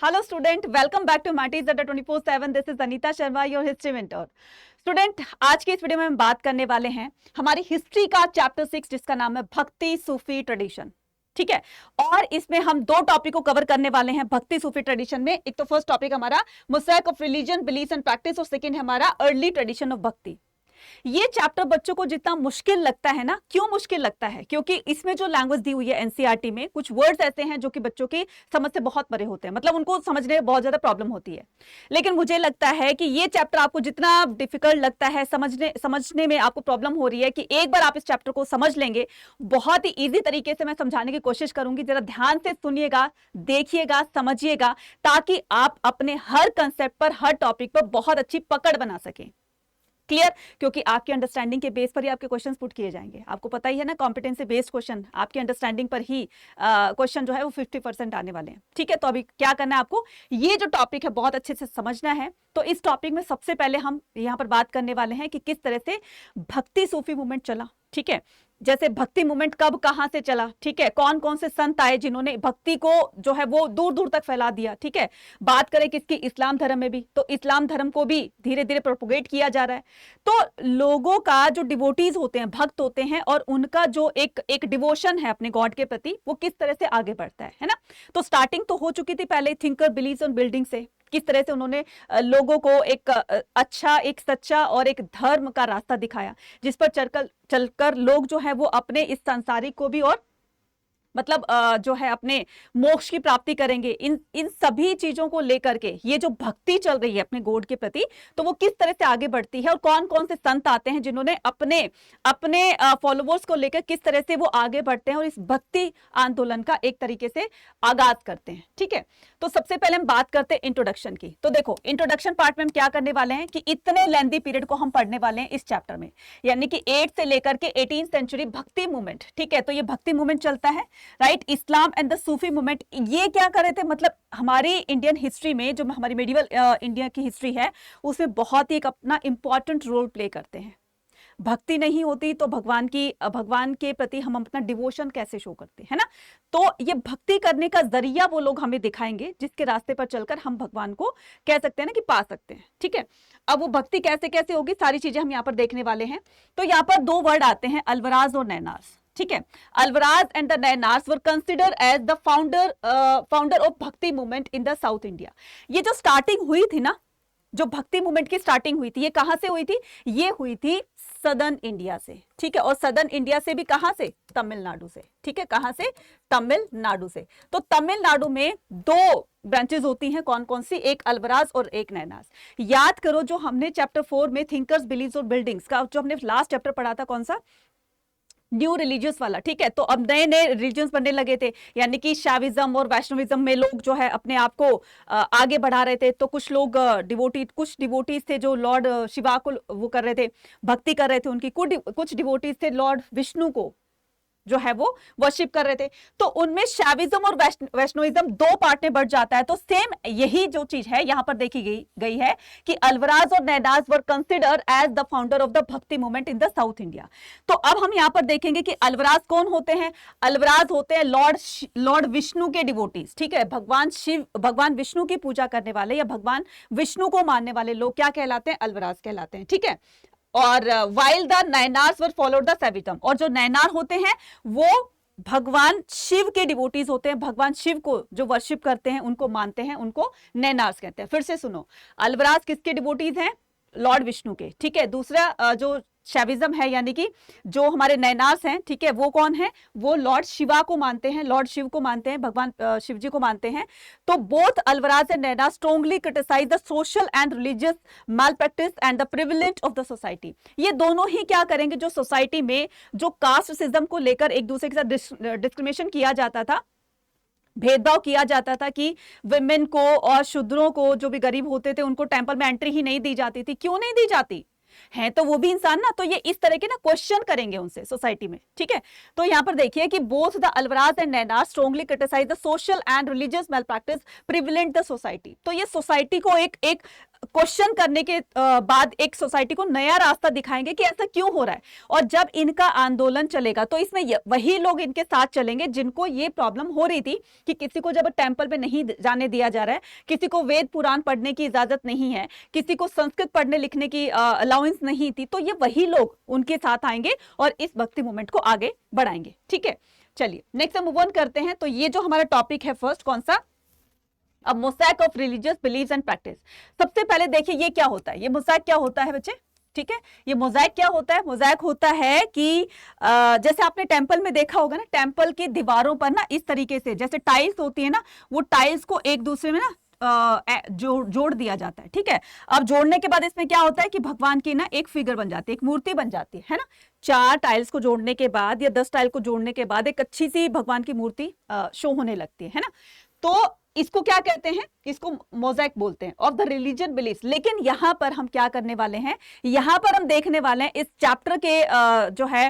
Hello student, welcome back to Matties Adda 24/7. This is Anita Sharma, your history mentor. Student, आज के इस video में हम बात करने वाले हैं हमारी हिस्ट्री का चैप्टर 6 जिसका नाम है भक्ति सूफी ट्रेडिशन। ठीक है, और इसमें हम दो टॉपिक को कवर करने वाले हैं भक्ति सूफी ट्रेडिशन में। एक तो फर्स्ट टॉपिक हमारा mosaic of religion, belief and practice, और सेकंड है हमारा अर्ली ट्रेडिशन ऑफ भक्ति। ये चैप्टर बच्चों को जितना मुश्किल लगता है ना, क्यों मुश्किल लगता है? क्योंकि इसमें जो लैंग्वेज दी हुई है एनसीईआरटी में, कुछ वर्ड्स ऐसे हैं जो कि बच्चों की समझ से बहुत परे होते हैं, मतलब उनको समझने में बहुत ज्यादा प्रॉब्लम होती है। लेकिन मुझे लगता है कि ये चैप्टर आपको जितना डिफिकल्ट लगता है, समझने में आपको प्रॉब्लम हो रही है, कि एक बार आप इस चैप्टर को समझ लेंगे, बहुत ही ईजी तरीके से मैं समझाने की कोशिश करूंगी। जरा ध्यान से सुनिएगा, देखिएगा, समझिएगा, ताकि आप अपने हर कंसेप्ट पर, हर टॉपिक पर बहुत अच्छी पकड़ बना सकें। क्लियर? क्योंकि आपकी अंडरस्टैंडिंग के बेस पर ही आपके क्वेश्चंस पुट किए जाएंगे। आपको पता ही है ना, कॉम्पिटेंसी बेस्ड क्वेश्चन, आपकी अंडरस्टैंडिंग पर ही क्वेश्चन जो है वो 50% आने वाले हैं। ठीक है, तो अभी क्या करना है आपको, ये जो टॉपिक है बहुत अच्छे से समझना है। तो इस टॉपिक में सबसे पहले हम यहाँ पर बात करने वाले हैं कि किस तरह से भक्ति सूफी मूवमेंट चला। ठीक है, जैसे भक्ति मूवमेंट कब कहां से चला, ठीक है, कौन कौन से संत आए जिन्होंने भक्ति को जो है वो दूर दूर तक फैला दिया। ठीक है, बात करें किसकी, इस्लाम धर्म में भी, तो इस्लाम धर्म को भी धीरे धीरे प्रोपोगेट किया जा रहा है। तो लोगों का जो डिवोटीज होते हैं, भक्त होते हैं, और उनका जो एक डिवोशन है अपने गॉड के प्रति, वो किस तरह से आगे बढ़ता है ना। तो स्टार्टिंग तो हो चुकी थी पहले थिंकर बिलीव्स ऑन बिल्डिंग से, किस तरह से उन्होंने लोगों को एक अच्छा, एक सच्चा और एक धर्म का रास्ता दिखाया, जिस पर चलकर लोग जो है वो अपने इस सांसारिक को भी, और मतलब जो है अपने मोक्ष की प्राप्ति करेंगे। इन सभी चीजों को लेकर के ये जो भक्ति चल रही है अपने गॉड के प्रति, तो वो किस तरह से आगे बढ़ती है, और कौन कौन से संत आते हैं जिन्होंने अपने अपने फॉलोवर्स को लेकर किस तरह से वो आगे बढ़ते हैं और इस भक्ति आंदोलन का एक तरीके से आगाज करते हैं। ठीक है, तो सबसे पहले हम बात करते हैं इंट्रोडक्शन की। तो देखो, इंट्रोडक्शन पार्ट में हम क्या करने वाले हैं कि इतने लेंथी पीरियड को हम पढ़ने वाले हैं इस चैप्टर में, यानी कि 8 से लेकर के 18th सेंचुरी भक्ति मूवमेंट। ठीक है, तो ये भक्ति मूवमेंट चलता है, right. Islam and the Sufi movement, ये क्या कर रहे थे, मतलब हमारी इंडियन हिस्ट्री में, जो हमारी मेडिवल इंडिया की हिस्ट्री है, उसमें बहुत ही एक अपना इंपॉर्टेंट रोल प्ले करते हैं। भक्ति नहीं होती तो भगवान के प्रति हम अपना डिवोशन कैसे शो करते हैं ना। तो ये भक्ति करने का जरिया वो लोग हमें दिखाएंगे, जिसके रास्ते पर चलकर हम भगवान को कह सकते हैं ना कि पा सकते हैं। ठीक है, अब वो भक्ति कैसे कैसे होगी, सारी चीजें हम यहाँ पर देखने वाले हैं। तो यहाँ पर दो वर्ड आते हैं, अल्वराज और नैनार्स। ठीक है, Alvars and the Nayanars were consider as the founder of bhakti movement in the south India. ये जो स्टार्टिंग हुई थी ना, जो भक्ति मूवमेंट की स्टार्टिंग हुई थी, ये कहां से हुई थी? ये हुई थी सदर्न इंडिया से। ठीक है, और सदर्न इंडिया से भी कहां से? तमिलनाडु से। ठीक है, कहां से? तमिलनाडु से। तो तमिलनाडु में दो ब्रांचेस होती हैं, कौन कौन सी? एक अल्वराज और एक नैनार्स। याद करो, जो हमने चैप्टर 4 में थिंकर्स, बिलीव्स और बिल्डिंग्स का जो हमने लास्ट चैप्टर पढ़ा था, कौन सा? न्यू रिलीजियस वाला। ठीक है, तो अब नए नए रिलीजियंस बनने लगे थे, यानी कि शैविज्म और वैष्णविज्म में लोग जो है अपने आप को आगे बढ़ा रहे थे। तो कुछ लोग कुछ डिवोटीज थे जो लॉर्ड शिवा को वो कर रहे थे, भक्ति कर रहे थे उनकी। कुछ डिवोटीज थे लॉर्ड विष्णु को जो है वो वर्शिप कर रहे थे। तो उनमें शैविज्म और वैष्णविज्म दो पार्ट में बढ़ जाता है। तो सेम यही जो चीज है यहां पर देखी गई है कि अल्वराज और Nayanars were consider as the founder of the bhakti movement in the south India. तो अब हम यहां पर देखेंगे कि अल्वराज कौन होते हैं। अल्वराज होते हैं लॉर्ड विष्णु के डिवोटीज। ठीक है, भगवान विष्णु की पूजा करने वाले या भगवान विष्णु को मानने वाले लोग क्या कहलाते हैं? अल्वराज कहलाते हैं। ठीक है, और while the Nayanars were followed the Saivism, और जो नैनार होते हैं वो भगवान शिव के डिवोटीज होते हैं, भगवान शिव को जो वर्शिप करते हैं, उनको मानते हैं, उनको नैनार्स कहते हैं। फिर से सुनो, अल्वराज किसके डिवोटीज हैं? लॉर्ड विष्णु के। ठीक है, दूसरा जो शैविज्म है, यानी कि जो हमारे नैनार्स हैं, ठीक है, वो कौन है? वो लॉर्ड शिवा को मानते हैं, लॉर्ड शिव को मानते हैं, भगवान शिव जी को मानते हैं। तो both Alvars and Nayanar strongly criticise the social and religious malpractice and the privilege of the society. ये दोनों ही क्या करेंगे, जो सोसाइटी में जो कास्ट सिस्टम को लेकर एक दूसरे के साथ डिस्क्रिमिनेशन किया जाता था, भेदभाव किया जाता था, कि विमेन को और शूद्रों को, जो भी गरीब होते थे, उनको टेंपल में एंट्री ही नहीं दी जाती थी। क्यों नहीं दी जाती है? तो वो भी इंसान ना। तो ये इस तरह के ना क्वेश्चन करेंगे उनसे सोसाइटी में। ठीक है, तो यहां पर देखिए कि both the Alvars and Nayanar strongly criticise the social and religious malpractice prevalent the society. तो ये सोसाइटी को एक क्वेश्चन करने के बाद एक सोसाइटी को नया रास्ता दिखाएंगे कि ऐसा क्यों हो रहा है। और जब इनका आंदोलन चलेगा तो इसमें वही लोग इनके साथ चलेंगे जिनको ये प्रॉब्लम हो रही थी कि किसी को जब टेम्पल में नहीं जाने दिया जा रहा है, किसी को वेद पुराण पढ़ने की इजाजत नहीं है, किसी को संस्कृत पढ़ने लिखने की अलाउंस नहीं थी, तो ये वही लोग उनके साथ आएंगे और इस भक्ति मूवमेंट को आगे बढ़ाएंगे। ठीक है, चलिए नेक्स्ट मूव ऑन करते हैं। तो ये जो हमारा टॉपिक है फर्स्ट कौन सा, अब mosaic of religious believes and practice. सबसे पहले देखिए ये क्या होता है, ये मोज़ेक क्या होता है बच्चे। ठीक है, ये मोज़ेक क्या होता है, मोज़ेक होता है कि जैसे आपने टेंपल में देखा होगा ना, टेंपल की दीवारों पर ना इस तरीके से जैसे टाइल्स होती है ना, वो टाइल्स को एक दूसरे में ना जोड़ दिया जाता है। ठीक है, अब जोड़ने के बाद इसमें क्या होता है कि भगवान की ना एक फिगर बन जाती है, एक मूर्ति बन जाती है ना। 4 टाइल्स को जोड़ने के बाद या 10 टाइल को जोड़ने के बाद एक अच्छी सी भगवान की मूर्ति शो होने लगती है ना। तो इसको क्या कहते हैं, इसको मोज़ेक बोलते हैं ऑफ द रिलीजन बिलीफ। लेकिन यहां पर हम क्या करने वाले हैं, यहां पर हम देखने वाले हैं इस चैप्टर के जो है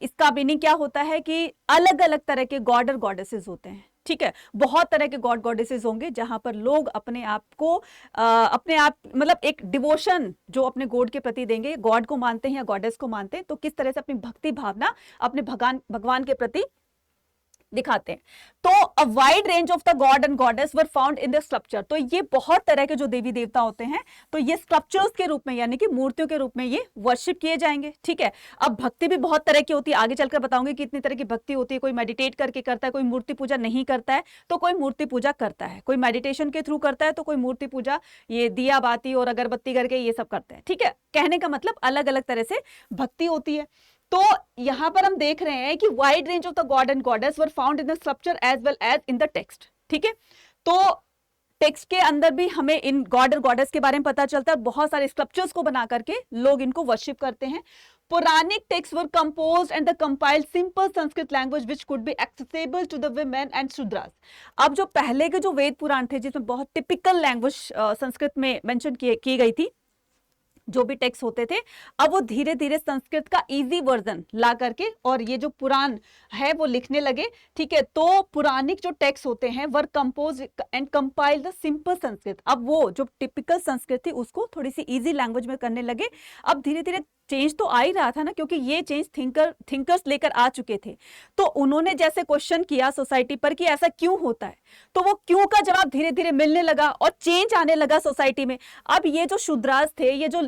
इसका मीनिंग क्या होता है कि अलग अलग तरह के गॉड और गॉडेसेस होते हैं। ठीक है, बहुत तरह के गॉड गॉडेसेस होंगे जहां पर लोग अपने आप को अपने आप मतलब एक डिवोशन जो अपने गॉड के प्रति देंगे, गॉड को मानते हैं या गॉडेस को मानते हैं, तो किस तरह से अपनी भक्ति भावना अपने भगवान के प्रति दिखाते हैं। तो a wide range of the god and goddess were found in the sculpture. तो ये बहुत तरह के जो देवी देवता होते हैं, तो ये स्कल्पचर्स के रूप में यानी कि मूर्तियों के रूप में ये वर्शिप किए जाएंगे। ठीक है, अब भक्ति भी बहुत तरह की होती है, आगे चलकर बताऊंगी कितनी तरह की भक्ति होती है। कोई मेडिटेट करके करता है, कोई मूर्ति पूजा नहीं करता है, तो कोई मूर्ति पूजा करता है, कोई मेडिटेशन के थ्रू करता है, तो कोई मूर्ति पूजा ये दिया बाती और अगरबत्ती करके ये सब करते हैं। ठीक है, कहने का मतलब अलग अलग तरह से भक्ति होती है। तो यहां पर हम देख रहे हैं कि wide range of the god and goddess were found in the sculpture as well as in the text. ठीक है, तो टेक्स्ट के अंदर भी हमें इन गॉड और गॉडेस के बारे में पता चलता है, बहुत सारे स्कल्पचर्स को बना करके लोग इनको वर्शिप करते हैं। Puranic text were composed and the compiled simple Sanskrit language which could be accessible to the women and Shudras. अब जो पहले के जो वेद पुराण थे जिसमें बहुत टिपिकल लैंग्वेज संस्कृत में मेंशन की गई थी, जो भी टेक्स्ट होते थे, अब वो धीरे धीरे संस्कृत का इजी वर्जन ला करके और ये जो पुराण है वो लिखने लगे। ठीक है, तो पुरानिक जो टेक्स्ट होते हैं were compose and compile the simple Sanskrit. अब वो जो टिपिकल संस्कृत थी उसको थोड़ी सी इजी लैंग्वेज में करने लगे। अब धीरे धीरे चेंज तो आ ही रहा था ना, क्योंकि ये चेंज थिंकर्स लेकर आ चुके थे। तो उन्होंने जैसे क्वेश्चन किया सोसाइटी पर कि ऐसा क्यों होता है, तो वो क्यों का जवाब धीरे धीरे मिलने लगा और चेंज आने लगा सोसाइटी में। अब ये जो शूद्रास थे, ये जो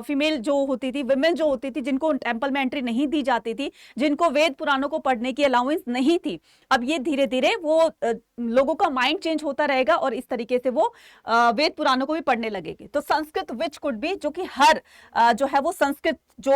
फीमेल जो होती थी, विमेन जो होती थी, जिनको टेंपल में एंट्री नहीं दी जाती थी, जिनको वेद पुराणों को पढ़ने की अलाउंस नहीं थी, अब ये धीरे धीरे वो लोगों का माइंड चेंज होता रहेगा और इस तरीके से वो वेद पुराणों को भी पढ़ने लगेगी। तो संस्कृत विच कुड बी, जो कि हर जो है वो संस्कृत जो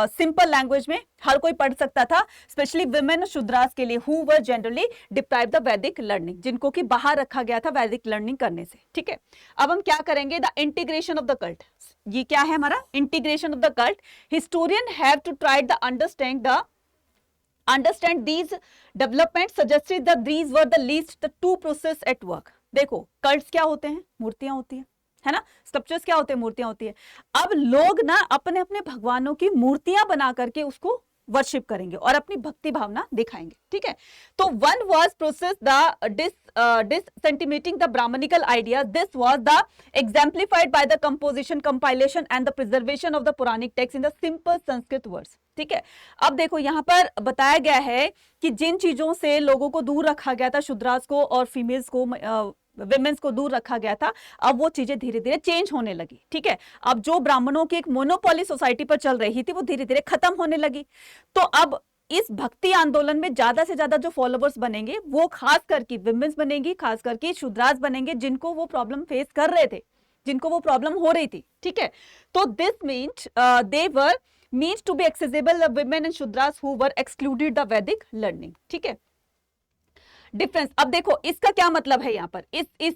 सिंपल लैंग्वेज में हर कोई पढ़ सकता था, स्पेशली विमेन शूद्रास के लिए who were generally deprived the वैदिक लर्निंग, जिनको कि बाहर रखा गया था वैदिक लर्निंग करने से। ठीक है, अब हम क्या करेंगे, the integration of the cult. ये क्या है हमारा integration of the cult. Historian have to try the understand these developments suggested that these were the least the two process at work। देखो कल्ट्स क्या होते हैं, मूर्तियां होती हैं, है ना। स्कल्पचर्स क्या होते हैं, मूर्तियां होती है। अब लोग ना अपने अपने भगवानों की मूर्तियां बना करके उसको वर्शिप करेंगे और अपनी भक्ति भावना दिखाएंगे। ठीक है, तो one was process the disseminating the Brahmanical idea. This was the exemplified by the composition, compilation and the preservation of the Puranic text in the simple Sanskrit words. ठीक है, अब देखो यहां पर बताया गया है कि जिन चीजों से लोगों को दूर रखा गया था, शूद्रास को और फीमेल्स को, विमेन्स को दूर रखा गया था, अब वो चीजें धीरे धीरे चेंज होने लगी। ठीक है, अब जो ब्राह्मणों की एक मोनोपोली सोसाइटी पर चल रही थी वो धीरे धीरे खत्म होने लगी। तो अब इस भक्ति आंदोलन में ज्यादा से ज्यादा जो फॉलोवर्स बनेंगे वो खास करके विमेन्स बनेंगी, खास करके शूद्रास बनेंगे, जिनको वो प्रॉब्लम फेस कर रहे थे, जिनको वो प्रॉब्लम हो रही थी। ठीक है, तो this means they were means to be accessible the women and shudras who were excluded the Vedic learning। ठीक है, डिफरेंस। अब देखो इसका क्या मतलब है, यहाँ पर इस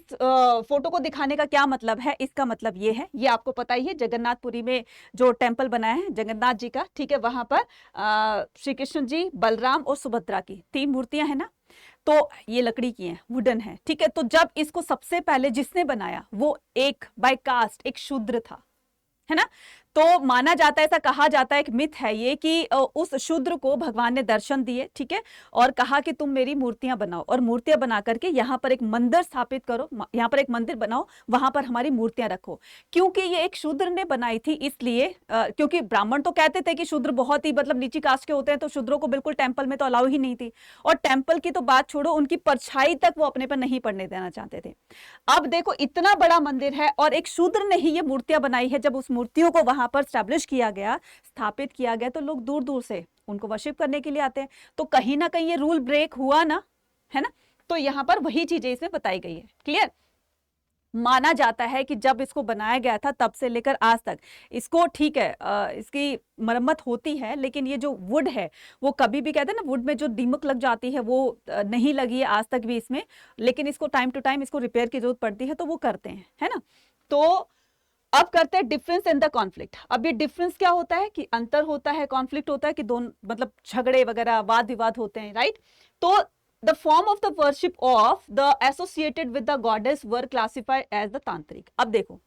फोटो को दिखाने का क्या मतलब है। इसका मतलब ये है, ये आपको पता ही है, जगन्नाथपुरी में जो टेंपल बनाया है जगन्नाथ जी का, ठीक है, वहां पर श्री कृष्ण जी, बलराम और सुभद्रा की 3 मूर्तियां हैं ना। तो ये लकड़ी की हैं, वुडन है। ठीक है, तो जब इसको सबसे पहले जिसने बनाया वो एक बाय कास्ट एक शूद्र था, है ना। तो माना जाता है, ऐसा कहा जाता है, एक मिथ है ये कि उस शूद्र को भगवान ने दर्शन दिए, ठीक है, और कहा कि तुम मेरी मूर्तियां बनाओ और मूर्तियां बना करके यहाँ पर एक मंदिर स्थापित करो, यहाँ पर एक मंदिर बनाओ, वहां पर हमारी मूर्तियां रखो। क्योंकि ये एक शूद्र ने बनाई थी इसलिए, क्योंकि ब्राह्मण तो कहते थे कि शूद्र बहुत ही मतलब नीची कास्ट के होते हैं, तो शूद्रों को बिल्कुल टेम्पल में तो अलाउ ही नहीं थी, और टेम्पल की तो बात छोड़ो, उनकी परछाई तक वो अपने पर नहीं पड़ने देना चाहते थे। अब देखो इतना बड़ा मंदिर है और एक शूद्र ने ही ये मूर्तियां बनाई है, जब उस मूर्तियों को वहां पर स्टैब्लिश किया गया, स्थापित किया गया, तो लोग दूर दूर से उनको वर्शिप करने के लिए आते हैं। तो कहीं ना कहीं ये रूल ब्रेक हुआ ना, है ना। तो यहां पर वही चीजें इसमें बताई गई है। क्लियर? माना जाता है कि जब इसको बनाया गया था तब से लेकर आज तक इसको, ठीक है, इसकी मरम्मत होती है, लेकिन ये जो वुड है वो कभी भी, कहते हैं ना, वुड में जो दीमक लग जाती है वो नहीं लगी है आज तक भी इसमें, लेकिन इसको टाइम टू टाइम इसको रिपेयर की जरूरत पड़ती है, तो वो करते हैं, है ना। तो अब करते हैं डिफरेंस इन द कॉन्फ्लिक्ट। अब ये डिफरेंस क्या होता है कि अंतर होता है, कॉन्फ्लिक्ट होता है कि दोनों मतलब झगड़े वगैरह वाद विवाद होते हैं, राइट। तो the form of the worship of the associated with the goddess were classified as the तांत्रिक। अब देखो,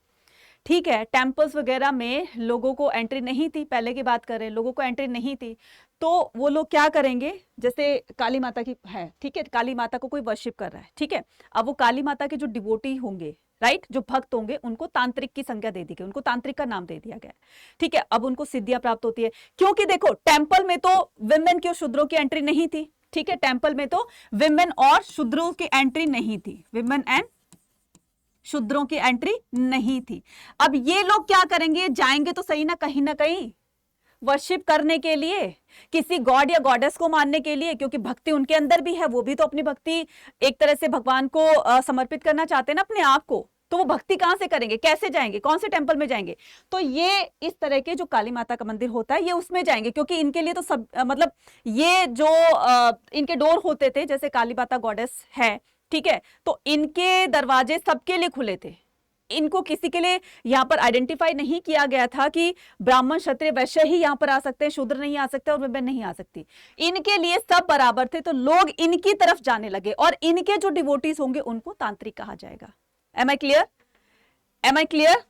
ठीक है, टेम्पल्स वगैरह में लोगों को एंट्री नहीं थी, पहले की बात कर रहे हैं, लोगों को एंट्री नहीं थी, तो वो लोग क्या करेंगे, जैसे काली माता की है, ठीक है, काली माता को कोई वर्शिप कर रहा है, ठीक है, अब वो काली माता के जो डिवोटी होंगे, राइट, जो भक्त होंगे, उनको तांत्रिक की संज्ञा दे दी गई, उनको तांत्रिक का नाम दे दिया गया, ठीक है। अब उनको सिद्धियां प्राप्त होती है, क्योंकि देखो टेम्पल में तो विमेन की और शूद्रों की एंट्री नहीं थी, ठीक है, टेम्पल में तो विमेन और शूद्रों की एंट्री नहीं थी, विमेन एंड शूद्रों की एंट्री नहीं थी। अब ये लोग क्या करेंगे, जाएंगे तो सही ना कहीं वर्शिप करने के लिए, किसी गॉड या गॉडेस को मानने के लिए, क्योंकि भक्ति उनके अंदर भी है, वो भी तो अपनी भक्ति एक तरह से भगवान को समर्पित करना चाहते हैं ना अपने आप को। तो वो भक्ति कहां से करेंगे, कैसे जाएंगे, कौन से टेम्पल में जाएंगे? तो ये इस तरह के जो काली माता का मंदिर होता है, ये उसमें जाएंगे, क्योंकि इनके लिए तो सब मतलब ये जो इनके डोर होते थे, जैसे काली माता गॉडेस है, ठीक है, तो इनके दरवाजे सबके लिए खुले थे, इनको किसी के लिए यहां पर आइडेंटिफाई नहीं किया गया था कि ब्राह्मण क्षत्रिय वैश्य ही यहां पर आ सकते हैं, शूद्र नहीं आ सकते और विमेन नहीं आ सकती, इनके लिए सब बराबर थे। तो लोग इनकी तरफ जाने लगे और इनके जो डिवोटीज होंगे उनको तांत्रिक कहा जाएगा। Am I clear? Am I clear?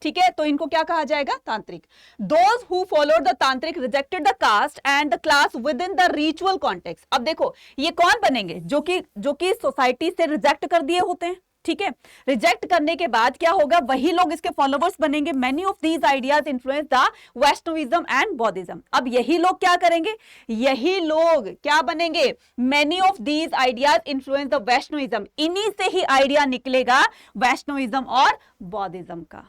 ठीक है, तो इनको क्या कहा जाएगा, तांत्रिक। Those who followed the tantric rejected the caste and the class within the ritual context. अब देखो ये कौन बनेंगे, जो कि सोसाइटी से रिजेक्ट कर दिए होते हैं, ठीक है। रिजेक्ट करने के बाद क्या होगा, वही लोग इसके फॉलोवर्स बनेंगे। Many of these ideas influence the Vaishnavism and बौद्धिज्म। अब यही लोग क्या करेंगे, यही लोग क्या बनेंगे, many of these ideas influence the Vaishnavism. इन्हीं से ही आइडिया निकलेगा वैष्णविज्म और बौद्धिज्म का,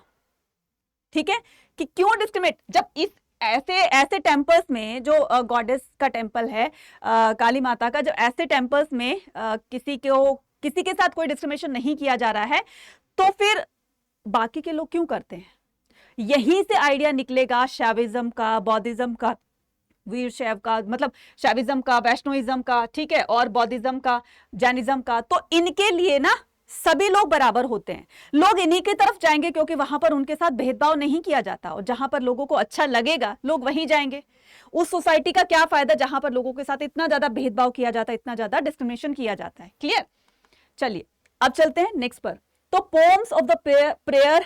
ठीक है। कि क्यों डिस्क्रिमिनेट, जब इस ऐसे टेम्पल्स में जो गॉडेस का टेम्पल है, काली माता का, जब ऐसे टेम्पल्स में किसी के साथ कोई डिस्क्रिमिनेशन नहीं किया जा रहा है, तो फिर बाकी के लोग क्यों करते हैं? यहीं से आइडिया निकलेगा शैविज्म का, बौद्धिज्म का, वीर शैव का, मतलब शैविज्म का, वैष्णविज्म का, ठीक है, और बौद्धिज्म का, जैनिज्म का। तो इनके लिए ना सभी लोग बराबर होते हैं, लोग इन्हीं की तरफ जाएंगे, क्योंकि वहां पर उनके साथ भेदभाव नहीं किया जाता, और जहां पर लोगों को अच्छा लगेगा लोग वहीं जाएंगे। उस सोसाइटी का क्या फायदा जहां पर लोगों के साथ इतना ज्यादा भेदभाव किया जाता है, इतना ज्यादा डिस्क्रिमिनेशन किया जाता है। क्लियर? चलिए अब चलते हैं नेक्स्ट पर। तो poems of the prayer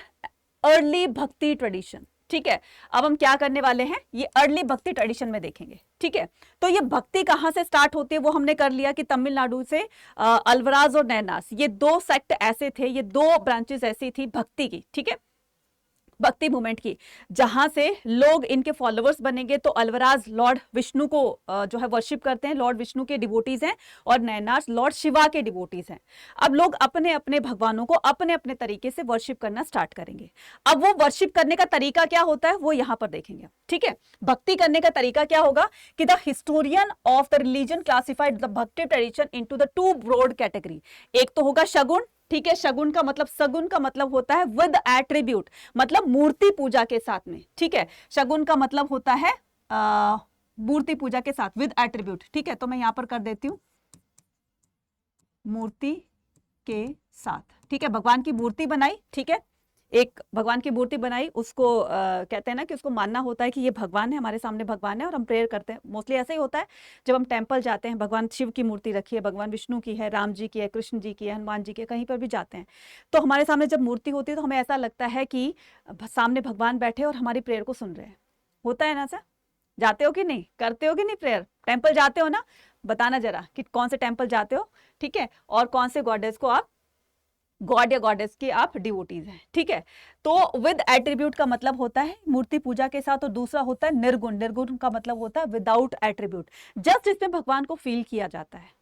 early भक्ति ट्रेडिशन, ठीक है। अब हम क्या करने वाले हैं, ये अर्ली भक्ति ट्रेडिशन में देखेंगे, ठीक है। तो ये भक्ति कहां से स्टार्ट होती है वो हमने कर लिया कि तमिलनाडु से अल्वराज और नैनास, ये दो सेक्ट ऐसे थे, ये दो ब्रांचेस ऐसी थी भक्ति की, ठीक है, भक्ति मूवमेंट की, जहां से लोग इनके फॉलोअर्स बनेंगे। तो अल्वराज लॉर्ड विष्णु को जो है वर्शिप करते हैं, लॉर्ड विष्णु के डिवोटीज हैं, और नैनास लॉर्ड शिवा के डिवोटीज हैं। अब लोग अपने अपने भगवानों को अपने अपने तरीके से वर्शिप करना स्टार्ट करेंगे। अब वो वर्शिप करने का तरीका क्या होता है वो यहां पर देखेंगे, ठीक है। भक्ति करने का तरीका क्या होगा कि the historian of the religion classified the bhakti tradition into the two broad category. एक तो होगा शगुन, ठीक है, शगुन का मतलब, सगुन का मतलब होता है विद एट्रीब्यूट, मतलब मूर्ति पूजा के साथ में, ठीक है। शगुन का मतलब होता है मूर्ति पूजा के साथ विद एट्रीब्यूट, ठीक है। तो मैं यहां पर कर देती हूं मूर्ति के साथ, ठीक है, भगवान की मूर्ति बनाई, ठीक है, एक भगवान की मूर्ति बनाई, उसको कहते हैं ना कि उसको मानना होता है कि ये भगवान है, हमारे सामने भगवान है, और हम प्रेयर करते हैं। मोस्टली ऐसा ही होता है जब हम टेम्पल जाते हैं, भगवान शिव की मूर्ति रखी है, भगवान विष्णु की है, राम जी की है, कृष्ण जी की है, हनुमान जी की है, कहीं पर भी जाते हैं तो हमारे सामने जब मूर्ति होती है तो हमें ऐसा लगता है कि सामने भगवान बैठे और हमारी प्रेयर को सुन रहे हैं। होता है ना सर? जाते हो कि नहीं, करते हो कि नहीं प्रेयर? टेम्पल जाते हो ना? बताना जरा कि कौन से टेम्पल जाते हो, ठीक है, और कौन से गॉडेस को आप, गॉड या गॉडेस के आप डिवोटीज हैं, ठीक है। तो विद एट्रीब्यूट का मतलब होता है मूर्ति पूजा के साथ, और दूसरा होता है निर्गुण। निर्गुण का मतलब होता है विदाउट एट्रीब्यूट, जस्ट इसमें भगवान को फील किया जाता है।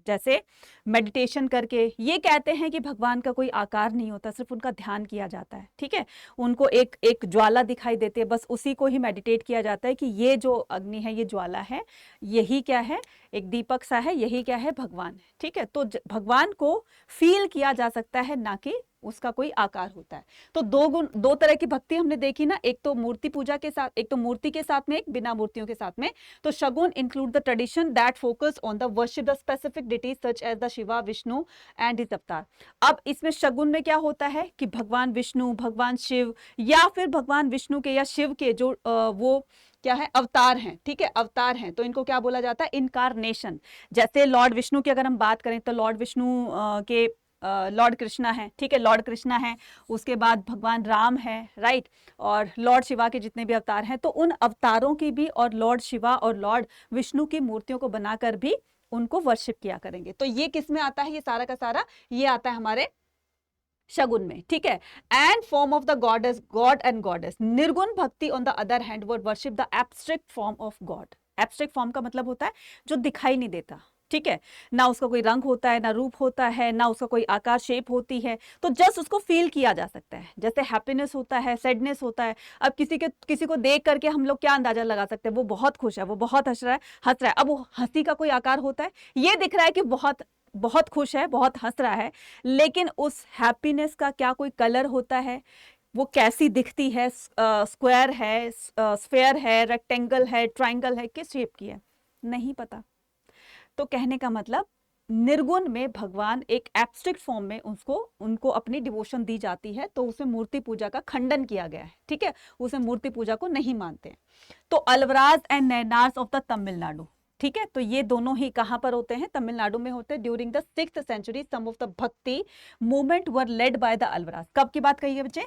जैसे मेडिटेशन करके ये कहते हैं कि भगवान का कोई आकार नहीं होता, सिर्फ उनका ध्यान किया जाता है, ठीक है। उनको एक एक ज्वाला दिखाई देती है, बस उसी को ही मेडिटेट किया जाता है कि ये जो अग्नि है, ये ज्वाला है, यही क्या है, एक दीपक सा है, यही क्या है, भगवान है, ठीक है। तो भगवान को फील किया जा सकता है, ना कि उसका कोई आकार होता है। तो दो तरह की भक्ति हमने देखी ना, एक तो मूर्ति पूजा के साथ, एक तो मूर्ति के साथ में, एक बिना मूर्तियों के साथ में। तो saguna include the tradition that focus on the worship the specific deities such as the Shiva, Vishnu and his avatar. अब इसमें शगुन में क्या होता है कि भगवान विष्णु, भगवान शिव, या फिर भगवान विष्णु के या शिव के जो वो क्या है, अवतार हैं, ठीक है, अवतार हैं, तो इनको क्या बोला जाता है, इनकारनेशन। जैसे लॉर्ड विष्णु की अगर हम बात करें तो लॉर्ड विष्णु के लॉर्ड कृष्णा है, ठीक है, लॉर्ड कृष्णा है, उसके बाद भगवान राम है, राइट, और लॉर्ड शिवा के जितने भी अवतार हैं, तो उन अवतारों की भी और लॉर्ड शिवा और लॉर्ड विष्णु की मूर्तियों को बनाकर भी उनको वर्शिप किया करेंगे। तो ये किस में आता है, ये सारा का सारा ये आता है हमारे शगुन में, ठीक है। And form of the goddess, God and goddess. निर्गुण भक्ति on the other hand would worship the abstract form of God. Abstract form का मतलब होता है जो दिखाई नहीं देता, ठीक है, ना उसका कोई रंग होता है, ना रूप होता है, ना उसका कोई आकार शेप होती है, तो जस्ट उसको फील किया जा सकता है। जैसे हैप्पीनेस होता है, सैडनेस होता है। अब किसी को देख करके हम लोग क्या अंदाजा लगा सकते हैं, वो बहुत खुश है, वो बहुत हंस रहा है। अब वो हंसी का कोई आकार होता है? ये दिख रहा है कि बहुत बहुत खुश है, बहुत हंस रहा है, लेकिन उस हैप्पीनेस का क्या कोई कलर होता है? वो कैसी दिखती है? स्क्वायर है, स्फेयर है, रेक्टेंगल है, ट्राइंगल है, किस शेप की है? नहीं पता। तो कहने का मतलब निर्गुण में भगवान एक एब्स्ट्रैक्ट फॉर्म में उनको अपनी डिवोशन दी जाती है, तो उसे मूर्ति पूजा का खंडन किया गया है, ठीक है, उसे मूर्ति पूजा को नहीं मानते हैं। तो Alvars and Nayanars of the Tamil Nadu, ठीक है, तो ये दोनों ही कहां पर होते हैं? तमिलनाडु में होते हैं। During the 6th century some of the bhakti movement were led by the Alvars. कब की बात कही है बच्चे?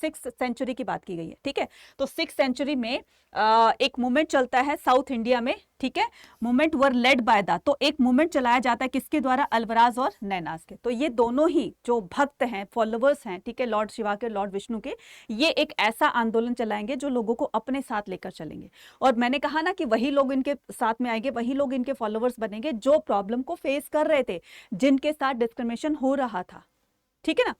6th सेंचुरी की बात की गई है, ठीक है। तो 6th सेंचुरी में एक मूवमेंट चलता है साउथ इंडिया में, ठीक है, movement were led by the, तो एक मूवमेंट चलाया जाता है किसके द्वारा? अलवराज और नैनास के। तो ये दोनों ही जो भक्त हैं, फॉलोवर्स हैं, ठीक है, लॉर्ड शिवा के, लॉर्ड विष्णु के, ये एक ऐसा आंदोलन चलाएंगे जो लोगों को अपने साथ लेकर चलेंगे। और मैंने कहा ना कि वही लोग इनके साथ में आएंगे, वही लोग इनके फॉलोवर्स बनेंगे जो प्रॉब्लम को फेस कर रहे थे, जिनके साथ डिस्क्रिमिनेशन हो रहा था, ठीक है ना।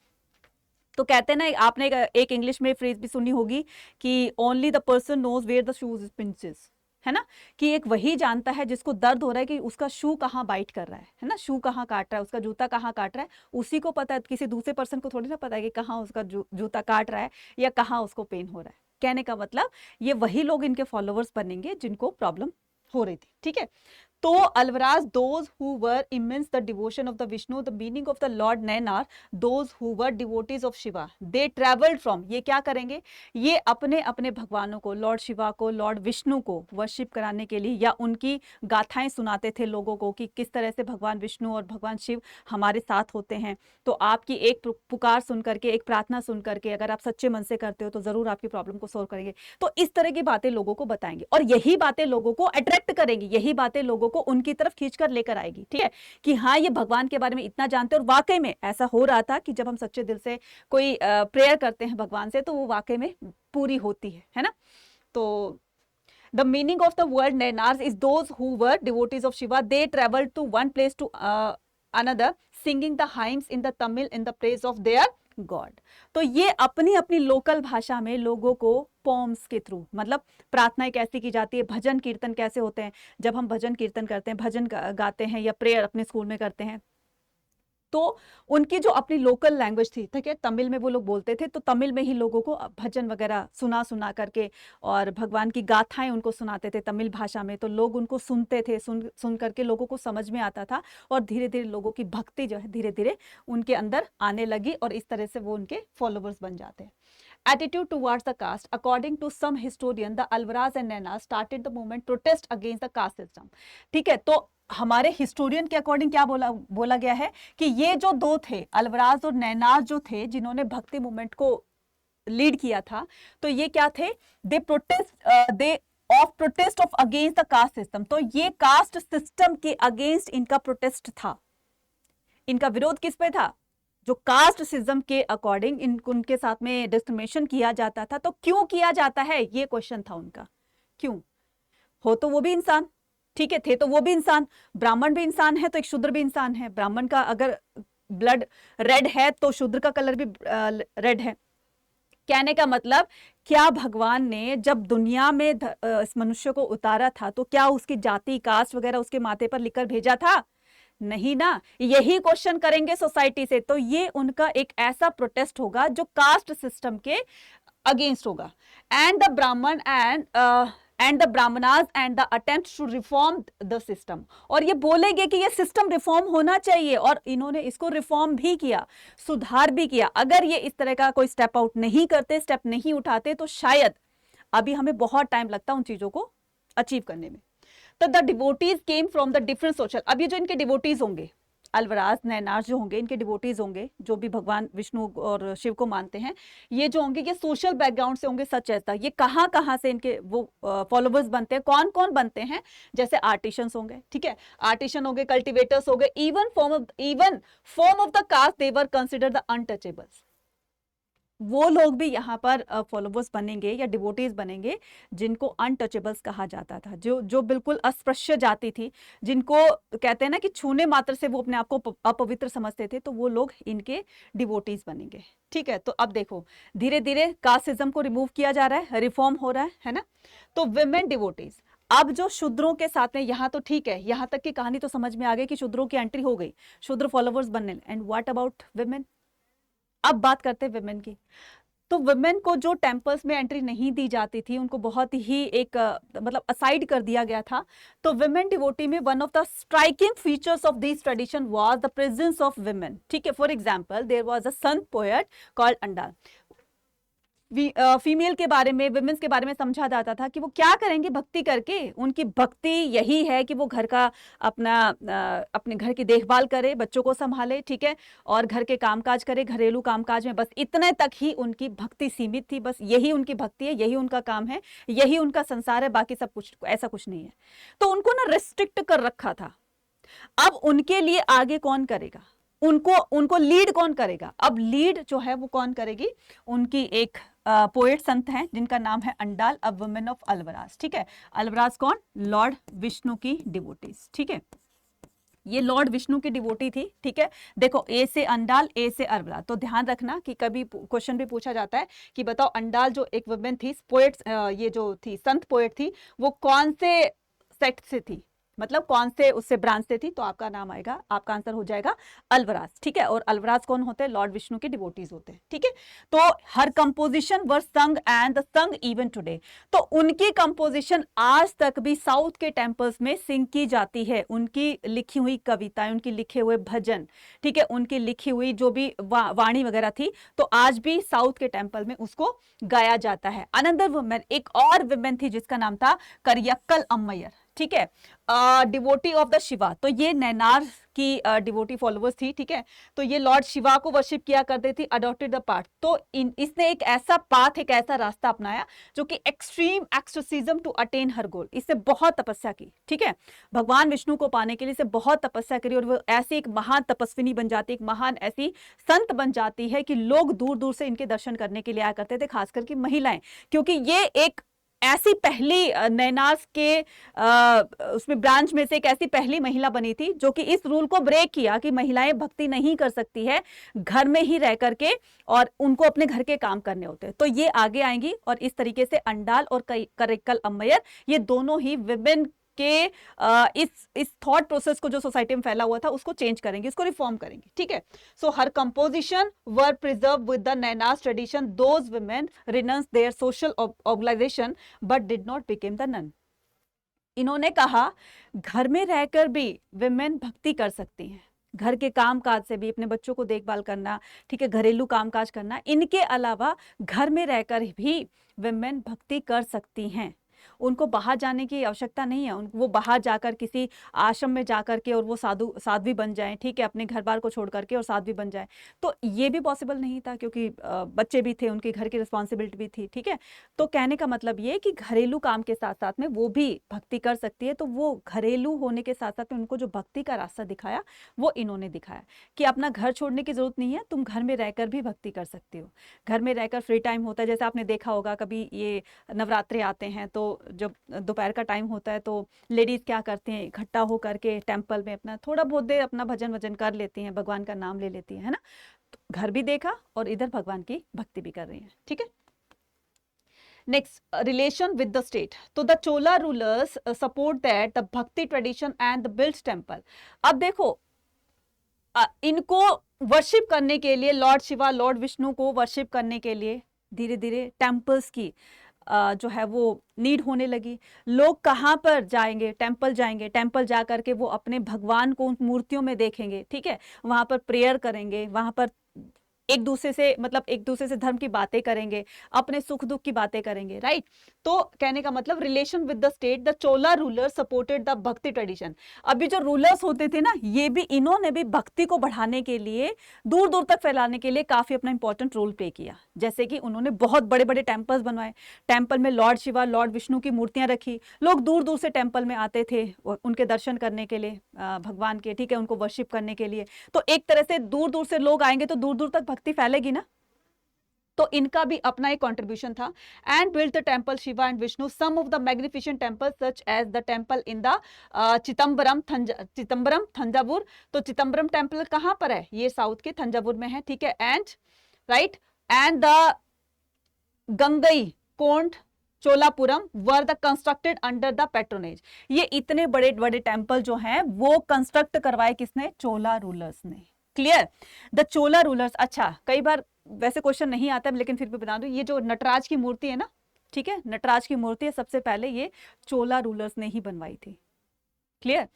तो कहते हैं ना, आपने एक इंग्लिश में फ्रेज भी सुनी होगी कि only the person knows where the shoes pinches, है ना, कि एक वही जानता है जिसको दर्द हो रहा है कि उसका शू कहाँ बाइट कर रहा है ना, शू कहाँ काट रहा है, उसका जूता कहाँ काट रहा है, उसी को पता है। किसी दूसरे पर्सन को थोड़ी ना पता है कि कहाँ उसका जूता काट रहा है या कहाँ उसको पेन हो रहा है। कहने का मतलब ये वही लोग इनके फॉलोवर्स बनेंगे जिनको प्रॉब्लम हो रही थी, ठीक है। तो अलवराज, those who were immense the devotion of the Vishnu, the meaning of the Lord Nainar, those who were devotees of Shiva, they traveled from, ये क्या करेंगे? ये अपने अपने भगवानों को, लॉर्ड शिवा को, लॉर्ड विष्णु को वर्शिप कराने के लिए, या उनकी गाथाएं सुनाते थे लोगों को कि किस तरह से भगवान विष्णु और भगवान शिव हमारे साथ होते हैं। तो आपकी एक पुकार सुन करके, एक प्रार्थना सुन करके, अगर आप सच्चे मन से करते हो तो जरूर आपकी प्रॉब्लम को सोल्व करेंगे। तो इस तरह की बातें लोगों को बताएंगे, और यही बातें लोगों को अट्रैक्ट करेंगी, यही बातें लोगों को उनकी तरफ खींचकर लेकर आएगी, ठीक है, कि हाँ ये भगवान के बारे में इतना जानते हैं। और वाकई में ऐसा हो रहा था कि जब हम सच्चे दिल से कोई प्रेयर करते हैं भगवान से, तो वो वाकई में पूरी होती है ना। तो the meaning of the word Nainars is those who were devotees of Shiva. They traveled to one place to another, singing the hymns in the Tamil in the praise of their God. तो ये अपनी अपनी local भाषा में लोगों को पॉम्स के through, मतलब प्रार्थनाएं कैसे की जाती है, भजन कीर्तन कैसे होते हैं, जब हम भजन कीर्तन करते हैं, भजन गाते हैं या प्रेयर अपने स्कूल में करते हैं, तो उनकी जो अपनी लोकल लैंग्वेज थी, ठीक है, तमिल में वो लोग बोलते थे, तो तमिल में ही लोगों को भजन वगैरह सुना सुना करके और भगवान की गाथाएं उनको सुनाते थे तमिल भाषा में, तो लोग उनको सुनते थे, सुन करके लोगों को समझ में आता था और धीरे धीरे लोगों की भक्ति जो है धीरे धीरे उनके अंदर आने लगी और इस तरह से वो उनके फॉलोवर्स बन जाते हैं। Attitude towards the caste. According to some historian, the Alvaraz and Nainas started the movement protest against the caste system. ठीक है, तो हमारे हिस्टोरियन के अकॉर्डिंग क्या बोला गया है कि ये जो दो थे, अल्वराज और नैनाज जो थे, जिन्होंने भक्ति मूवमेंट को लीड किया था, तो ये क्या थे, they protest of against the caste system. तो ये कास्ट सिस्टम के अगेंस्ट इनका प्रोटेस्ट था। इनका विरोध किस पे था, जो कास्ट सिस्टम के अकॉर्डिंग उनके साथ में डिस्क्रिमिनेशन किया जाता था। तो क्यों किया जाता है, ये क्वेश्चन था उनका। क्यों, हो तो वो भी इंसान, ठीक है, थे तो वो भी इंसान, ब्राह्मण भी इंसान है तो एक शूद्र भी इंसान है। ब्राह्मण का अगर ब्लड रेड है तो शूद्र का कलर भी रेड है। कहने का मतलब, क्या भगवान ने जब दुनिया में इस मनुष्य को उतारा था तो क्या उसकी जाति कास्ट वगैरह उसके माथे पर लिखकर भेजा था, नहीं ना। यही क्वेश्चन करेंगे सोसाइटी से, तो ये उनका एक ऐसा प्रोटेस्ट होगा जो कास्ट सिस्टम के अगेंस्ट होगा। And the Brahmin and the Brahmanas and the attempt to reform the system, और ये बोलेंगे कि ये सिस्टम रिफॉर्म होना चाहिए, और इन्होंने इसको रिफॉर्म भी किया, सुधार भी किया। अगर ये इस तरह का कोई स्टेप आउट नहीं करते, स्टेप नहीं उठाते, तो शायद अभी हमें बहुत टाइम लगता उन चीजों को अचीव करने में। तो the devotees came from the different social, अब ये जो इनके डिवोटीज होंगे, अल्वराज नैनाज जो होंगे, इनके डिवोटीज होंगे जो भी भगवान विष्णु और शिव को मानते हैं, ये जो होंगे ये सोशल बैकग्राउंड से होंगे, सच ऐसा। ये कहाँ कहाँ से इनके वो फॉलोवर्स बनते हैं, कौन कौन बनते हैं, जैसे आर्टिशंस होंगे, ठीक है, आर्टिशन होंगे, कल्टिवेटर्स होंगे, even form of the caste they were consider the untouchables. वो लोग भी यहाँ पर फॉलोवर्स बनेंगे या डिवोटीज बनेंगे जिनको अनटचेबल्स कहा जाता था, जो बिल्कुल अस्पृश्य जाति थी, जिनको कहते हैं ना कि छूने मात्र से वो अपने आप को अपवित्र समझते थे, तो वो लोग इनके डिवोटीज बनेंगे। ठीक है, तो अब देखो धीरे धीरे कास्टिज्म को रिमूव किया जा रहा है, रिफॉर्म हो रहा है ना। तो विमेन डिवोटीज, अब जो शूद्रों के साथ में, यहाँ तो ठीक है, यहाँ तक की कहानी तो समझ में आ गई कि शूद्रों की एंट्री हो गई, शूद्र फॉलोवर्स बनने। एंड व्हाट अबाउट विमेन, अब बात करते हैं विमेन की। तो विमेन को जो टेम्पल्स में एंट्री नहीं दी जाती थी, उनको बहुत ही एक मतलब असाइड कर दिया गया था। तो विमेन डिवोटी में one of the striking features of this tradition was the presence of women. ठीक है, for example there was a sant poet called Andal. Female के बारे में, विमेन्स के बारे में समझा जाता था कि वो क्या करेंगे भक्ति करके, उनकी भक्ति यही है कि वो घर का अपने घर की देखभाल करे, बच्चों को संभाले, ठीक है, और घर के कामकाज करे, घरेलू कामकाज में बस इतने तक ही उनकी भक्ति सीमित थी। बस यही उनकी भक्ति है, यही उनका काम है, यही उनका संसार है, बाकी सब कुछ ऐसा कुछ नहीं है। तो उनको ना रिस्ट्रिक्ट कर रखा था। अब उनके लिए आगे कौन करेगा, उनको लीड कौन करेगा? अब लीड जो है वो कौन करेगी? उनकी एक पोएट संत हैं जिनका नाम है अंडाल, अ वुमेन ऑफ अल्वराज। ठीक है, अल्वराज कौन? लॉर्ड विष्णु की डिवोटीज। ठीक है, ये लॉर्ड विष्णु की डिवोटी थी। ठीक है, देखो ए से अंडाल, ए से अल्वराज। तो ध्यान रखना कि कभी क्वेश्चन भी पूछा जाता है कि बताओ अंडाल जो एक वुमेन थी, पोएट, ये जो थी संत पोएट थी, वो कौन से सेक्ट से थी, मतलब कौन से उससे ब्रांच से थी? तो आपका नाम आएगा, आपका आंसर हो जाएगा अल्वराज। ठीक है, और अल्वराज कौन होते हैं? लॉर्ड विष्णु के डिवोटीज होते हैं। ठीक है, तो हर कंपोजिशन वर संग एंड द संग इवन टुडे। तो उनकी कंपोजिशन आज तक भी साउथ के टेम्पल्स में सिंग की जाती है। उनकी लिखी हुई कविताएं, उनके लिखे हुए भजन, ठीक है, उनकी लिखी हुई जो भी वाणी वगैरह थी, तो आज भी साउथ के टेम्पल में उसको गाया जाता है। अनदर वुमेन, एक और वुमेन थी जिसका नाम था करियक्कल अम्मैयर। ठीक है, डिवोटी ऑफ द शिवा। तो ये नैनार की डिवोटी फॉलोवर्स थी। ठीक है, तो ये लॉर्ड शिवा को वर्शिप किया करते थी, अडॉप्टेड द पाथ। तो इसने एक ऐसा पाथ, एक ऐसा रास्ता अपनाया जो कि एक्सट्रीम एक्सोसिज्म टू अटेन हर गोल। इससे बहुत तपस्या की। ठीक है, भगवान विष्णु को पाने के लिए से बहुत तपस्या करी, और वो ऐसी एक महान तपस्विनी बन जाती, एक महान ऐसी संत बन जाती है कि लोग दूर दूर से इनके दर्शन करने के लिए आया करते थे, खासकर की महिलाएं, क्योंकि ये एक ऐसी पहली नैनास के उसमें ब्रांच में से एक ऐसी पहली महिला बनी थी जो कि इस रूल को ब्रेक किया कि महिलाएं भक्ति नहीं कर सकती है घर में ही रह करके, और उनको अपने घर के काम करने होते हैं। तो ये आगे आएंगी, और इस तरीके से अंडाल और करिक्कल अम्मैयर, ये दोनों ही विमेन के इस थॉट प्रोसेस को जो सोसाइटी में फैला हुआ था उसको चेंज करेंगे, इसको रिफॉर्म करेंगे, ठीक है। So her composition were preserve with the Nayanars tradition, those women renounce their social organisation but did not become the nun. इन्होंने कहा घर में रहकर भी विमेन भक्ति कर सकती हैं, घर के काम काज से भी, अपने बच्चों को देखभाल करना, ठीक है, घरेलू कामकाज करना, इनके अलावा घर में रहकर भी विमेन भक्ति कर सकती हैं। उनको बाहर जाने की आवश्यकता नहीं है, वो बाहर जाकर किसी आश्रम में जाकर के और वो साध्वी बन जाएं, ठीक है, अपने घर बार को छोड़ करके और साध्वी बन जाएं, तो ये भी पॉसिबल नहीं था क्योंकि बच्चे भी थे, उनके घर की रिस्पॉन्सिबिलिटी भी थी, ठीक है। तो कहने का मतलब ये कि घरेलू काम के साथ साथ में वो भी भक्ति कर सकती है। तो वो घरेलू होने के साथ साथ में उनको जो भक्ति का रास्ता दिखाया वो इन्होंने दिखाया कि अपना घर छोड़ने की जरूरत नहीं है, तुम घर में रहकर भी भक्ति कर सकती हो। घर में रहकर फ्री टाइम होता है, जैसे आपने देखा होगा कभी ये नवरात्रे आते हैं तो जब दोपहर का टाइम होता है तो लेडीज क्या करती हैं, इकट्ठा हो करके टेंपल में अपना थोड़ा बहुत देर अपना भजन वजन कर लेती हैं, भगवान का नाम ले लेती हैं, है ना। तो घर भी देखा और इधर भगवान की भक्ति भी कर रही हैं, ठीक है। Next, relation with the state. तो the Chola rulers support that the bhakti tradition and the build temple. अब देखो इनको वर्शिप करने के लिए, लॉर्ड शिवा लॉर्ड विष्णु को वर्शिप करने के लिए धीरे धीरे टेम्पल्स की जो है वो नीड होने लगी। लोग कहाँ पर जाएंगे, टेंपल जाएंगे, टेंपल जा करके वो अपने भगवान को उन मूर्तियों में देखेंगे, ठीक है, वहां पर प्रेयर करेंगे, वहां पर एक दूसरे से मतलब एक दूसरे से धर्म की बातें करेंगे, अपने सुख दुख की बातें करेंगे, राइट। तो कहने का मतलब relation with the state, the Chola ruler supported the bhakti tradition. अभी जो रूलर्स होते थे ना, ये भी इन्होंने भी भक्ति को बढ़ाने के लिए, दूर दूर तक फैलाने के लिए काफी अपना इंपॉर्टेंट रोल प्ले किया। जैसे कि उन्होंने बहुत बड़े बड़े टेम्पल्स बनवाए, टेम्पल में लॉर्ड शिवा लॉर्ड विष्णु की मूर्तियां रखी, लोग दूर दूर से टेम्पल में आते थे उनके दर्शन करने के लिए, भगवान के, ठीक है, उनको वर्शिप करने के लिए। तो एक तरह से दूर दूर से लोग आएंगे तो दूर दूर तक भक्ति फैलेगी ना, तो इनका भी अपना एक कंट्रीब्यूशन था। And build the temple Shiva and Vishnu, some of the magnificent temple such as the temple in the Chidambaram Thanjavur. तो चिदम्बरम टेंपल कहाँ पर है, ये साउथ के थंजावुर में है, ठीक है। And right, and the Gangaikonda Cholapuram were the constructed under the patronage. ये इतने बड़े बड़े टेंपल जो हैं वो कंस्ट्रक्ट करवाए किसने, चोला रूलर्स ने। Clear, the Chola rulers. अच्छा, कई बार वैसे क्वेश्चन नहीं आता है लेकिन फिर भी बता दूं, ये जो नटराज की मूर्ति है ना, ठीक है, नटराज की मूर्ति है, सबसे पहले ये चोला रूलर्स ने ही बनवाई थी। क्लियर,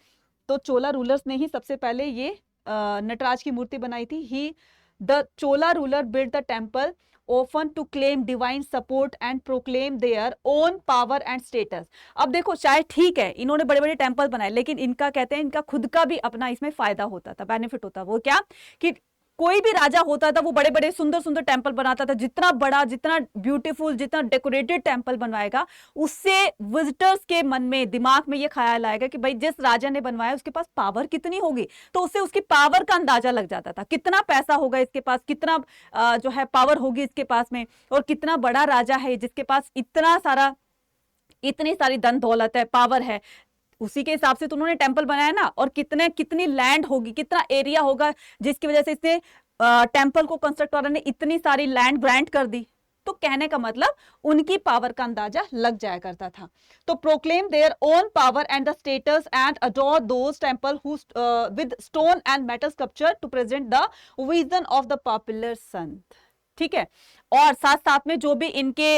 तो चोला रूलर्स ने ही सबसे पहले ये नटराज की मूर्ति बनाई थी। He the Chola ruler build the temple often to claim divine support and proclaim their own power and status। अब देखो, चाहे ठीक है इन्होंने बड़े बड़े टेंपल बनाए, लेकिन इनका कहते हैं इनका खुद का भी अपना इसमें फायदा होता था, बेनिफिट होता। वो क्या कि कोई भी राजा होता था वो बड़े बड़े सुंदर सुंदर टेंपल बनाता था, जितना बड़ा, जितना ब्यूटीफुल, जितना डेकोरेटेड टेंपल बनवाएगा, उससे विजिटर्स के मन में, दिमाग में ये ख्याल आएगा कि भाई जिस राजा ने बनवाया उसके पास पावर कितनी होगी, तो उससे उसकी पावर का अंदाजा लग जाता था, कितना पैसा होगा इसके पास, कितना जो है पावर होगी इसके पास में, और कितना बड़ा राजा है जिसके पास इतनी सारी धन दौलत है, पावर है। उसी के हिसाब से तो उन्होंने टेंपल बनाया ना, और कितनी लैंड होगी, कितना एरिया होगा, जिसकी वजह से इसने टेंपल को कंस्ट्रक्ट वाले ने इतनी सारी लैंड ग्रांट कर दी। तो कहने का मतलब उनकी पावर का अंदाजा लग जाया करता था। तो proclaim their own power and the status and adore those temple who with stone and metal sculpture to present the vision of the popular sant. ठीक है, और साथ साथ में जो भी इनके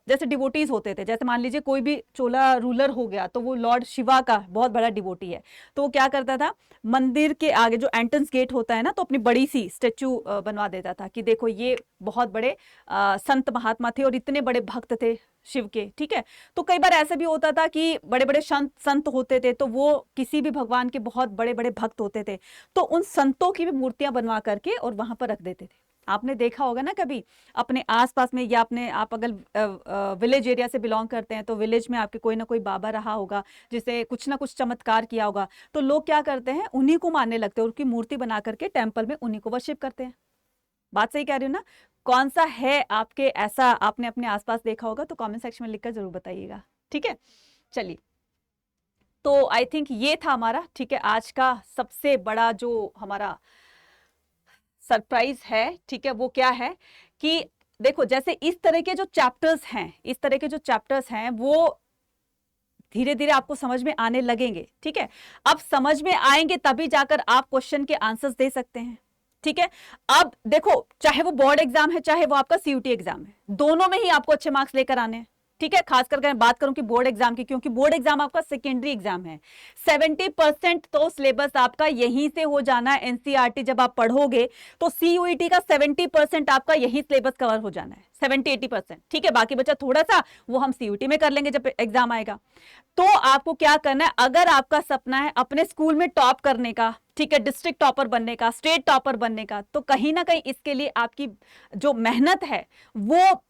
जैसे डिवोटीज होते थे, जैसे मान लीजिए कोई भी चोला रूलर हो गया तो वो लॉर्ड शिवा का बहुत बड़ा डिवोटी है, तो वो क्या करता था, मंदिर के आगे जो एंट्रेंस गेट होता है ना, तो अपनी बड़ी सी स्टेचू बनवा देता था कि देखो ये बहुत बड़े संत महात्मा थे और इतने बड़े भक्त थे शिव के। ठीक है, तो कई बार ऐसा भी होता था कि बड़े बड़े संत होते थे तो वो किसी भी भगवान के बहुत बड़े बड़े भक्त होते थे, तो उन संतों की भी मूर्तियां बनवा करके और वहां पर रख देते थे। आपने देखा होगा ना कभी अपने आसपास में, या आप अगर विलेज एरिया से बिलोंग करते हैं तो विलेज में आपके कोई ना कोई बाबा रहा होगा जिसे कुछ ना कुछ चमत्कार किया होगा, तो लोग क्या करते हैं, उन्हीं को मानने लगते हैं, उनकी मूर्ति बना करके टेंपल में उन्हीं को वर्शिप करते हैं। बात सही कह रही हूँ ना? कौन सा है आपके ऐसा आपने अपने आसपास देखा होगा तो कमेंट सेक्शन में लिखकर जरूर बताइएगा। ठीक है, चलिए, तो आई थिंक ये था हमारा, ठीक है, आज का सबसे बड़ा जो हमारा सरप्राइज है। ठीक है, वो क्या है कि देखो, जैसे इस तरह के जो चैप्टर्स हैं वो धीरे धीरे आपको समझ में आने लगेंगे, ठीक है। अब समझ में आएंगे तभी जाकर आप क्वेश्चन के आंसर्स दे सकते हैं, ठीक है। अब देखो, चाहे वो बोर्ड एग्जाम है, चाहे वो आपका सीयूटी एग्जाम है, दोनों में ही आपको अच्छे मार्क्स लेकर आने हैं, ठीक है। खास करके मैं बात करूं कि बोर्ड एग्जाम की, क्योंकि बोर्ड एग्जाम आपका सेकेंडरी एग्जाम है। 70% तो सिलेबस आपका यहीं से हो जाना है। एनसीईआरटी जब आप पढ़ोगे तो सीयूईटी का 70% आपका यही सिलेबस कवर हो जाना है, 70-80%, ठीक है। बाकी बचा थोड़ा सा, वो हम सीयूटी में कर लेंगे जब एग्जाम आएगा। तो आपको क्या करना है, अगर आपका सपना है अपने स्कूल में टॉप करने का, ठीक है, डिस्ट्रिक्ट टॉपर बनने का, स्टेट टॉपर बनने का, तो कहीं ना कहीं इसके लिए आपकी जो मेहनत है वो,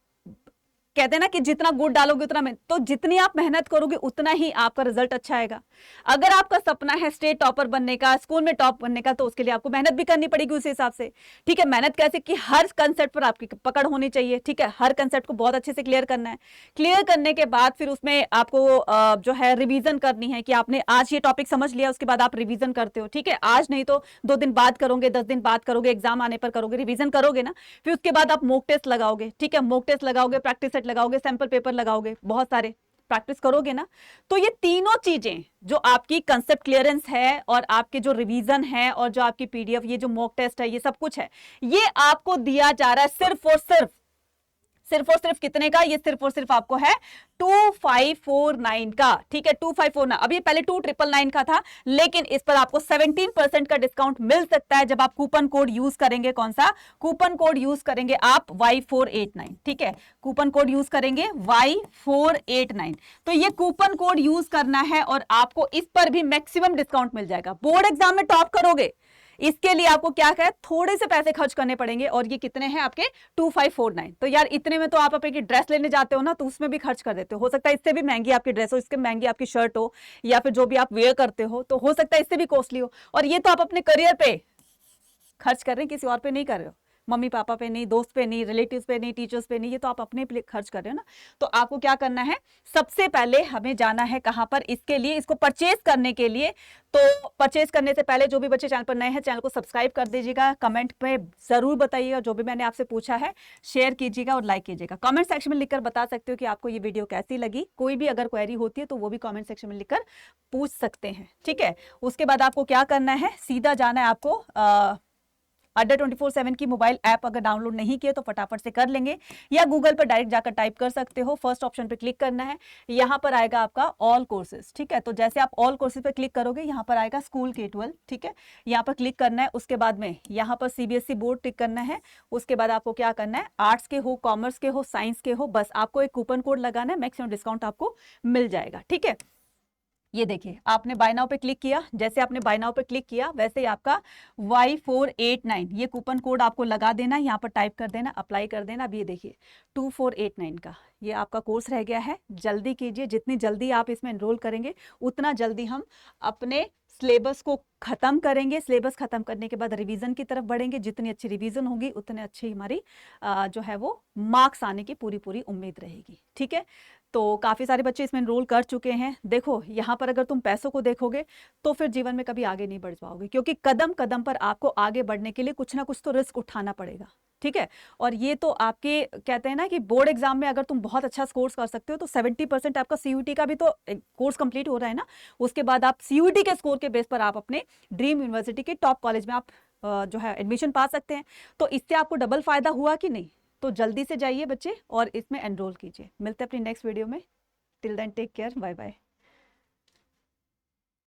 कहते हैं ना कि जितना गुड़ डालोगे उतना तो जितनी आप मेहनत करोगे उतना ही आपका रिजल्ट अच्छा आएगा। अगर आपका सपना है स्टेट टॉपर बनने का, स्कूल में टॉप बनने का, तो उसके लिए आपको मेहनत भी करनी पड़ेगी उस हिसाब से, ठीक है। मेहनत कैसे कि हर कंसेप्ट पर आपकी पकड़ होनी चाहिए, ठीक है। हर कंसेप्ट को बहुत अच्छे से क्लियर करना है। क्लियर करने के बाद फिर उसमें आपको जो है रिवीजन करनी है कि आपने आज ये टॉपिक समझ लिया, उसके बाद आप रिवीजन करते हो, ठीक है। आज नहीं तो 2 दिन बाद करोगे, 10 दिन बाद करोगे, एग्जाम आने पर करोगे, रिवीजन करोगे ना। फिर उसके बाद आप मॉक टेस्ट लगाओगे, ठीक है। मॉक टेस्ट लगाओगे, प्रैक्टिस सेट लगाओगे, सैंपल पेपर लगाओगे, बहुत सारे प्रैक्टिस करोगे ना। तो ये तीनों चीजें, जो आपकी कंसेप्ट क्लियरेंस है और आपके जो रिवीजन है और जो आपकी पीडीएफ, ये जो मॉक टेस्ट है, ये सब कुछ है, ये आपको दिया जा रहा है सिर्फ और सिर्फ कितने का, ये सिर्फ और सिर्फ आपको है 2549 का, ठीक है। 2549, अब ये पहले 2999 का था, लेकिन इस पर आपको 17% का डिस्काउंट मिल सकता है जब आप कूपन कोड यूज करेंगे। कौन सा कूपन कोड यूज करेंगे आप? Y489, ठीक है। कूपन कोड यूज करेंगे Y489, तो ये कूपन कोड यूज करना है और आपको इस पर भी मैक्सिमम डिस्काउंट मिल जाएगा। बोर्ड एग्जाम में टॉप करोगे, इसके लिए आपको क्या है, थोड़े से पैसे खर्च करने पड़ेंगे, और ये कितने हैं आपके 2549। तो यार इतने में तो आप अपनी ड्रेस लेने जाते हो ना, तो उसमें भी खर्च कर देते हो सकता है इससे भी महंगी आपकी ड्रेस हो, इससे महंगी आपकी शर्ट हो, या फिर जो भी आप वेयर करते हो, तो हो सकता है इससे भी कॉस्टली हो। और ये तो आप अपने करियर पे खर्च कर रहे हैं, किसी और पे नहीं कर रहे हो, मम्मी पापा पे नहीं, दोस्त पे नहीं, रिलेटिव्स पे नहीं, टीचर्स पे नहीं, ये तो आप अपने पे खर्च कर रहे हो ना। तो आपको क्या करना है, सबसे पहले हमें जाना है कहां पर, इसके लिए, इसको परचेज करने के लिए। तो परचेज करने से पहले जो भी बच्चे चैनल पर नए हैं, चैनल को सब्सक्राइब कर दीजिएगा, कमेंट पे जरूर बताइएगा जो भी मैंने आपसे पूछा है, शेयर कीजिएगा और लाइक कीजिएगा। कमेंट सेक्शन में लिखकर बता सकते हो कि आपको ये वीडियो कैसी लगी। कोई भी अगर क्वेरी होती है तो वो भी कमेंट सेक्शन में लिखकर पूछ सकते हैं, ठीक है। उसके बाद आपको क्या करना है, सीधा जाना है आपको अड्डा 24/7 की मोबाइल ऐप अगर डाउनलोड नहीं किए तो फटाफट से कर लेंगे, या गूगल पर डायरेक्ट जाकर टाइप कर सकते हो। फर्स्ट ऑप्शन पे क्लिक करना है, यहां पर आएगा आपका ऑल कोर्सेज, ठीक है। तो जैसे आप ऑल कोर्सेज पे क्लिक करोगे, यहां पर आएगा स्कूल K-12, ठीक है। यहां पर क्लिक करना है, उसके बाद में यहां पर CBSE बोर्ड टिक करना है। उसके बाद आपको क्या करना है, आर्ट्स के हो, कॉमर्स के हो, साइंस के हो, बस आपको एक कूपन कोड लगाना है, मैक्सिमम डिस्काउंट आपको मिल जाएगा, ठीक है। ये देखिए, आपने बाय नाउ पे क्लिक किया, जैसे आपने बाय नाउ पे क्लिक किया वैसे ही आपका Y489 ये कूपन कोड आपको लगा देना, यहाँ पर टाइप कर देना, अप्लाई कर देना। अब ये देखिए 2489 का ये आपका कोर्स रह गया है, जल्दी कीजिए। जितनी जल्दी आप इसमें एनरोल करेंगे उतना जल्दी हम अपने सिलेबस को खत्म करेंगे। सिलेबस खत्म करने के बाद रिवीजन की तरफ बढ़ेंगे। जितनी अच्छी रिवीजन होगी उतने अच्छी हमारी जो है वो मार्क्स आने की पूरी उम्मीद रहेगी, ठीक है। तो काफ़ी सारे बच्चे इसमें एनरोल कर चुके हैं। देखो यहाँ पर अगर तुम पैसों को देखोगे तो फिर जीवन में कभी आगे नहीं बढ़ पाओगे, क्योंकि कदम कदम पर आपको आगे बढ़ने के लिए कुछ ना कुछ तो रिस्क उठाना पड़ेगा, ठीक है। और ये तो आपके कहते हैं ना कि बोर्ड एग्जाम में अगर तुम बहुत अच्छा स्कोर कर सकते हो तो 70% आपका CUET का भी तो कोर्स कंप्लीट हो रहा है ना। उसके बाद आप CUET के स्कोर के बेस पर आप अपने ड्रीम यूनिवर्सिटी के टॉप कॉलेज में आप जो है एडमिशन पा सकते हैं। तो इससे आपको डबल फायदा हुआ कि नहीं? तो जल्दी से जाइए बच्चे और इसमें एनरोल कीजिए। मिलते हैं अपनी नेक्स्ट वीडियो में। Till then take care, bye bye.